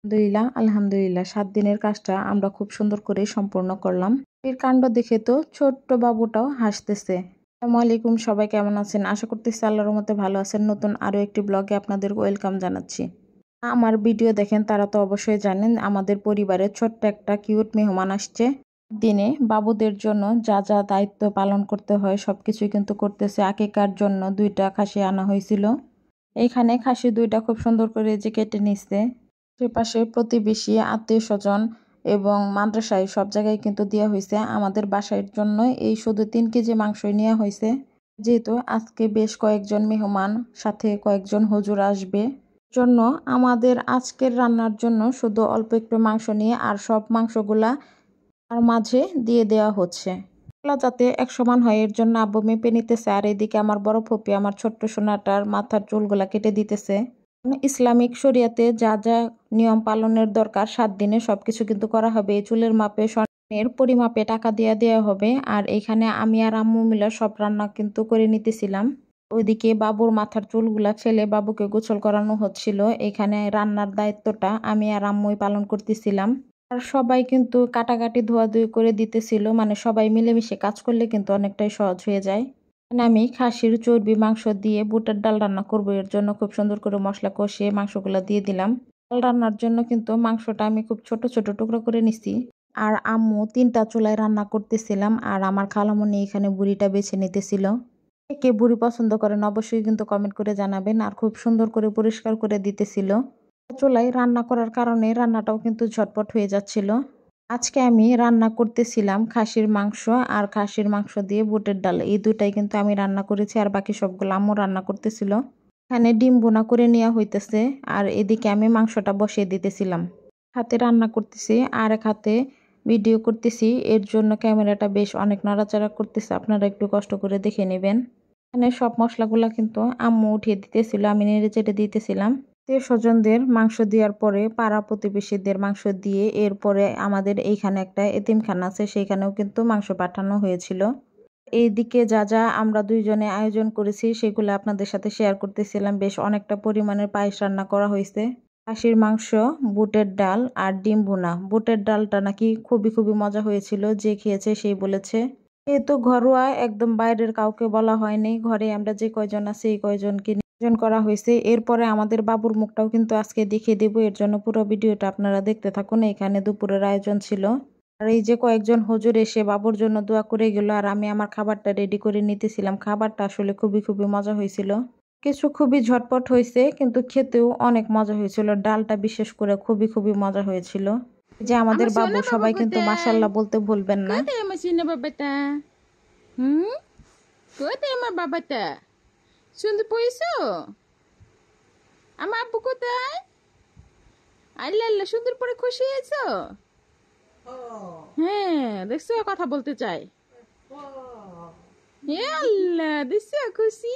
আলহামদুলিল্লাহ 7 দিনের কাজটা আমরা খুব সুন্দর করে সম্পূর্ণ করলাম। এর কাণ্ড দেখে তো ছোট্ট বাবুটাও হাসতেছে। আসসালামু আলাইকুম, সবাই কেমন আছেন? আশা করতেছি আল্লাহর রহমতে ভালো আছেন। নতুন আরো একটি ব্লগে আপনাদের ওয়েলকাম জানাচ্ছি। আমার ভিডিও দেখেন তারা তো অবশ্যই জানেন আমাদের পরিবারে ছোট্ট একটা কিউট মেহমান আসছে। দিনে বাবুদের জন্য যা যা দায়িত্ব পালন করতে হয় সবকিছুই কিন্তু করতেছে। আকিকার জন্য 2টা খাসি আনা হয়েছিল। এইখানে খাসি 2টা খুব সুন্দর করে যে কেটে নিচ্ছে। আশেপাশে প্রতিবেশী, আত্মীয় স্বজন এবং মাদ্রাসায় সব জায়গায় কিন্তু দেওয়া হয়েছে। আমাদের বাসার জন্য এই শুধু 3 কেজি মাংসই নেওয়া হয়েছে। যেহেতু আজকে বেশ কয়েকজন মেহমান, সাথে কয়েকজন হুজুর আসবে, জন্য আমাদের আজকের রান্নার জন্য শুধু অল্প একটু মাংস নিয়ে আর সব মাংসগুলা তার মাঝে দিয়ে দেওয়া হচ্ছে। যাতে এক সমান হয় এর জন্য আব্বু মেপে নিতেছে। আর এদিকে আমার বড় ফুপি আমার ছোট্ট সোনাটার মাথার চুলগুলা কেটে দিতেছে। ইসলামিক শরিয়াতে যা যা নিয়ম পালনের দরকার 7 দিনে সবকিছু কিন্তু করা হবে। এই চুলের মাপে স্বর্ণের পরিমাপে টাকা দেওয়া হবে। আর এখানে আমি আর আম্মু মিলে সব রান্না কিন্তু করে নিতেছিলাম। ওইদিকে বাবুর মাথার চুলগুলা ফেলে বাবুকে গোসল করানো হচ্ছিল। এখানে রান্নার দায়িত্বটা আমি আর আম্মুই পালন করতেছিলাম। আর সবাই কিন্তু কাটাকাটি ধোয়াধুয়ি করে দিতেছিল। মানে সবাই মিলেমিশে কাজ করলে কিন্তু অনেকটাই সহজ হয়ে যায়। আমি খাসির চর্বি মাংস দিয়ে বুটের ডাল রান্না করব। এর জন্য খুব সুন্দর করে মশলা কষিয়ে মাংসগুলো দিয়ে দিলাম। ডাল রান্নার জন্য কিন্তু মাংসটা আমি খুব ছোট ছোট টুকরো করে নিছি। আর আম্মু 3টা চুলায় রান্না করতেছিলাম। আর আমার খালামণি এখানে বুড়িটা বেছে নিতেছিল। কে বুড়ি পছন্দ করেন অবশ্যই কিন্তু কমেন্ট করে জানাবেন। আর খুব সুন্দর করে পরিষ্কার করে দিতেছিল। চুলায় রান্না করার কারণে রান্নাটাও কিন্তু ঝটপট হয়ে যাচ্ছিল। আজকে আমি রান্না করতেছিলাম খাসির মাংস আর খাসির মাংস দিয়ে বুটের ডাল। এই 2টাই কিন্তু আমি রান্না করেছি। আর বাকি সবগুলো আম্মু রান্না করতেছিল। এখানে ডিম বোনা করে নেওয়া হইতেছে। আর এদিকে আমি মাংসটা বসিয়ে দিতেছিলাম। হাতে রান্না করতেছি আর এক হাতে ভিডিও করতেছি। এর জন্য ক্যামেরাটা বেশ অনেক নাড়াচাড়া করতেছে। আপনারা একটু কষ্ট করে দেখে নেবেন। এখানে সব মশলাগুলা কিন্তু আম্মু উঠিয়ে দিতেছিল, আমি নেড়ে চেড়ে দিতেছিলাম। স্বজনদের মাংস দেওয়ার পরে পাড়া প্রতিবেশীদের মাংস দিয়ে এরপরে আমাদের এইখানে একটা এতিমখানা আছে, সেইখানেও কিন্তু মাংস পাঠানো হয়েছিল। এইদিকে যা যা আমরা 2জনে আয়োজন করেছি সেগুলো আপনাদের সাথে শেয়ার করতেছিলাম। বেশ অনেকটা পরিমাণের পায়েস রান্না করা হয়েছে। খাসির মাংস, বুটের ডাল আর ডিম ভুনা। বুটের ডালটা নাকি খুবই খুবই মজা হয়েছিল। যে খেয়েছে সেই বলেছে। যেহেতু ঘরোয়া, একদম বাইরের কাউকে বলা হয়নি। ঘরে আমরা যে কয়জন আছি এই কয়জনকে আয়োজন করা হয়েছে। এরপরে আমাদের বাবুর মুখটাও কিন্তু আজকে দেখিয়ে দেব। এর জন্য পুরো ভিডিওটা আপনারা দেখতে থাকুন। এখানে দুপুরের আয়োজন ছিল। আর এই যে কয়েকজন হুজুর এসে বাবুর জন্য দোয়া করে গেল। আর আমি আমার খাবারটা রেডি করে নিতেছিলাম। খাবারটা আসলে খুবই খুবই মজা হয়েছিল। কিছু খুবই ঝটপট হয়েছে কিন্তু খেতেও অনেক মজা হয়েছিল। ডালটা বিশেষ করে খুবই খুবই মজা হয়েছিল। যে আমাদের বাবু, সবাই কিন্তু মাশাআল্লাহ বলতে ভুলবেন না। কোথায় আমার সোনা বাবাটা? হুম, কোথায় আমার বাবাটা? শুনতে পয়সো? আমার আব্বু কোথায়? আল্লাহ আল্লাহ, সুন্দর পরে খুশি হয়েছো? হ্যাঁ, দেখছো কথা বলতে চাই। হে আল্লাহ, দেখছো খুশি?